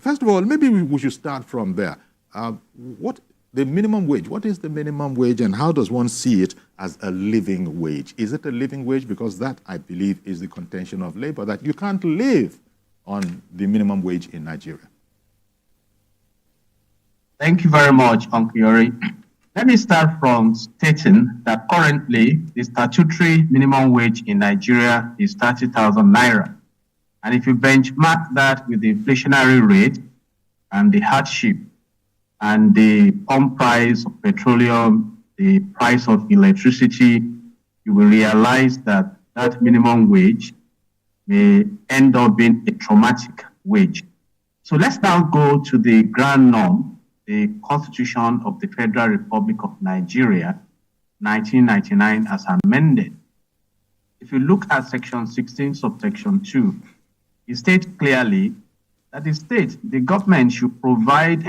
first of all, maybe we should start from there. What the minimum wage? What is the minimum wage, and how does one see it as a living wage? Is it a living wage? Because that, I believe, is the contention of labor, that you can't live on the minimum wage in Nigeria. Thank you very much, Uncle Yori. Let me start from stating that currently the statutory minimum wage in Nigeria is 30,000 naira. And if you benchmark that with the inflationary rate and the hardship and the pump price of petroleum, the price of electricity, you will realize that that minimum wage may end up being a traumatic wage. So let's now go to the grand norm, the Constitution of the Federal Republic of Nigeria, 1999, as amended. If you look at Section 16, subsection 2, it states clearly that the government should provide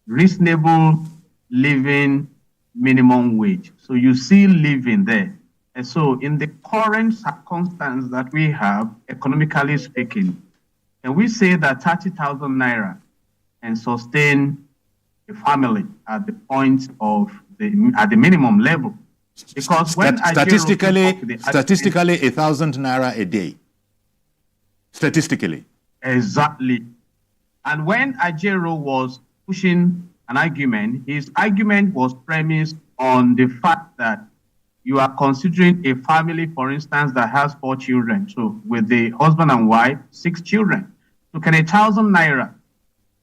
reasonable living minimum wage. So you see living there. And so in the current circumstance that we have, economically speaking, can we say that 30,000 naira can sustain a family at the point of at the minimum level? Because when statistically 1,000 naira a day. Statistically. Exactly. And when Ajero was pushing an argument, his argument was premised on the fact that you are considering a family, for instance, that has 4 children. So with the husband and wife, 6 children. So can 1,000 naira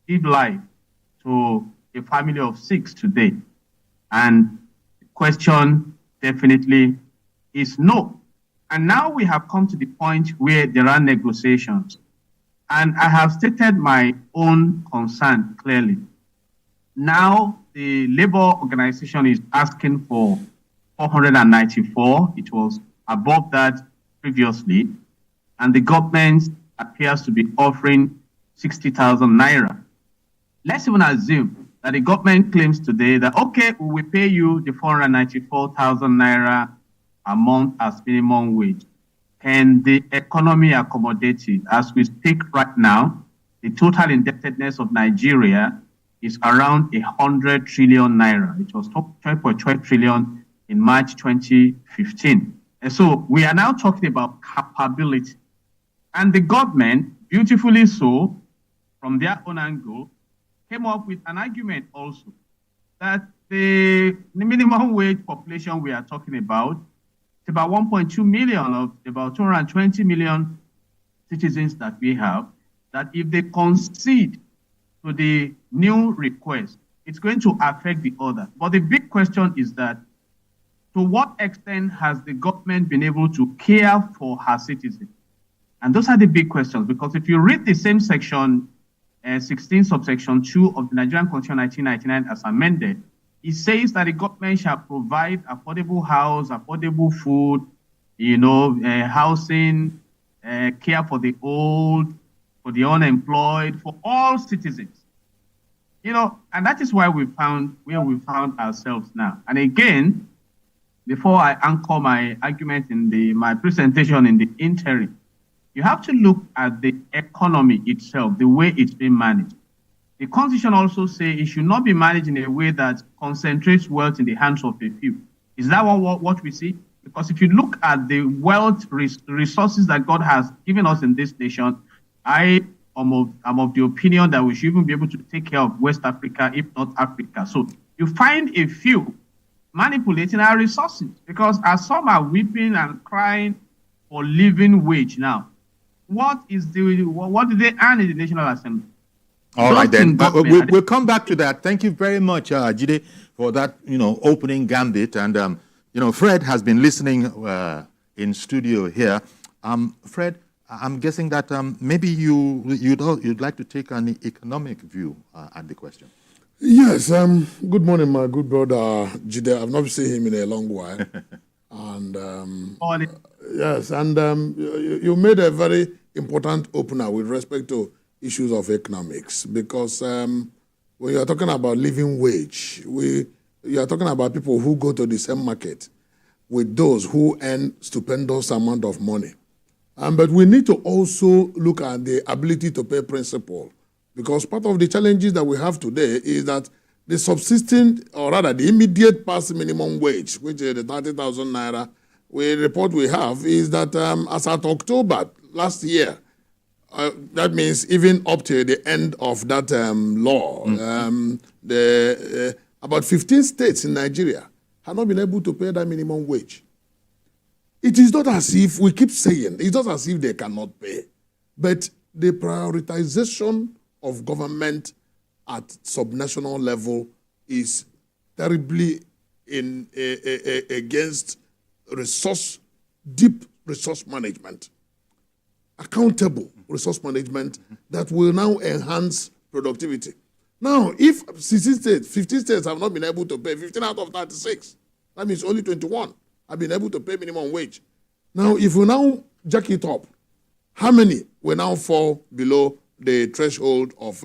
give life to a family of 6 today? And the question definitely is no. And now we have come to the point where there are negotiations. And I have stated my own concern clearly. Now the labor organization is asking for 494. It was above that previously. And the government appears to be offering 60,000 naira. Let's even assume that the government claims today that, okay, we will pay you the 494,000 naira a month as minimum wage. Can the economy accommodate it? As we speak right now, the total indebtedness of Nigeria is around 100 trillion naira. It was 12.12 trillion in March 2015. And so we are now talking about capability. And the government, beautifully so, from their own angle, came up with an argument also that the minimum wage population we are talking about, it's about 1.2 million of about 220 million citizens that we have, that if they concede to the new request, it's going to affect the others. But the big question is that, to what extent has the government been able to care for her citizens? And those are the big questions, because if you read the same section, 16 subsection 2 of the Nigerian Constitution 1999 as amended, it says that the government shall provide affordable house, affordable food, housing, care for the old, for the unemployed, for all citizens. And that is why we found ourselves now. And again, before I anchor my argument in my presentation in the interim, you have to look at the economy itself, the way it's being managed. The Constitution also says it should not be managed in a way that concentrates wealth in the hands of a few. Is that what we see? Because if you look at the wealth resources that God has given us in this nation, I am of the opinion that we should even be able to take care of West Africa, if not Africa. So you find a few manipulating our resources, because as some are weeping and crying for living wage now, what do they earn in the National Assembly? All right, then. We'll come back to that. Thank you very much, Jide, for that, opening gambit. And, Fred has been listening in studio here. Fred, I'm guessing that maybe you'd like to take an economic view at the question. Yes. Good morning, my good brother Jide. I've not seen him in a long while. And yes, and you made a very important opener with respect to issues of economics, because when you are talking about living wage, you are talking about people who go to the same market with those who earn stupendous amount of money. But we need to also look at the ability to pay principle Because part of the challenges that we have today is that the subsisting, or rather the immediate past minimum wage, which is the 30,000 naira, report we have is that as at October last year, that means even up to the end of that law, about 15 states in Nigeria have not been able to pay that minimum wage. It is not as if, we keep saying, it's not as if they cannot pay, but the prioritization of government at subnational level is terribly against deep resource management, accountable resource management that will now enhance productivity. Now, if 15 states have not been able to pay, 15 out of 36, that means only 21 have been able to pay minimum wage. Now, if we now jack it up, how many will now fall below the threshold of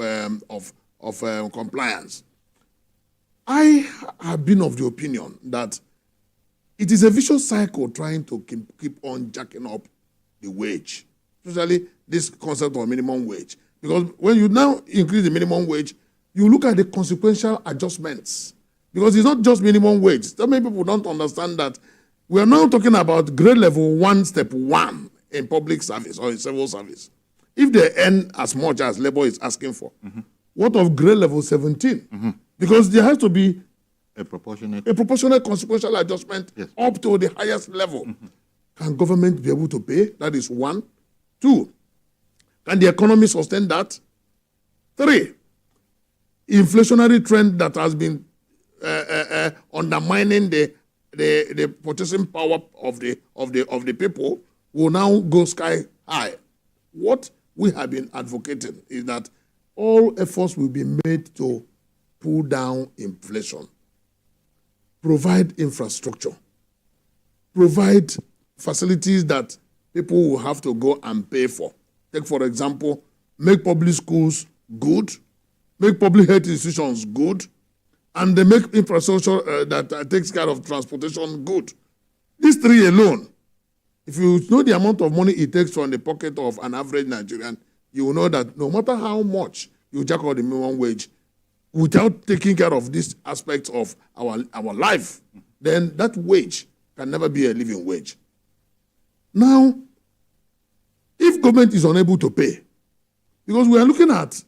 compliance? I have been of the opinion that it is a vicious cycle trying to keep on jacking up the wage, especially this concept of minimum wage. Because when you now increase the minimum wage, you look at the consequential adjustments. Because it's not just minimum wage. So many people don't understand that we are now talking about grade level 1, step 1 in public service or in civil service. If they earn as much as labor is asking for, what of grade level 17? Because there has to be a proportionate consequential adjustment up to the highest level. Can government be able to pay? That is 1. 2, can the economy sustain that? 3, inflationary trend that has been undermining the purchasing power of the people will now go sky high. What we have been advocating is that all efforts will be made to pull down inflation, provide infrastructure, provide facilities that people will have to go and pay for. Take, for example, make public schools good, make public health institutions good, and they make infrastructure that takes care of transportation good. These 3 alone, if you know the amount of money it takes from the pocket of an average Nigerian, you will know that no matter how much you jack up the minimum wage, without taking care of these aspects of our life, then that wage can never be a living wage. Now, if government is unable to pay, because we are looking at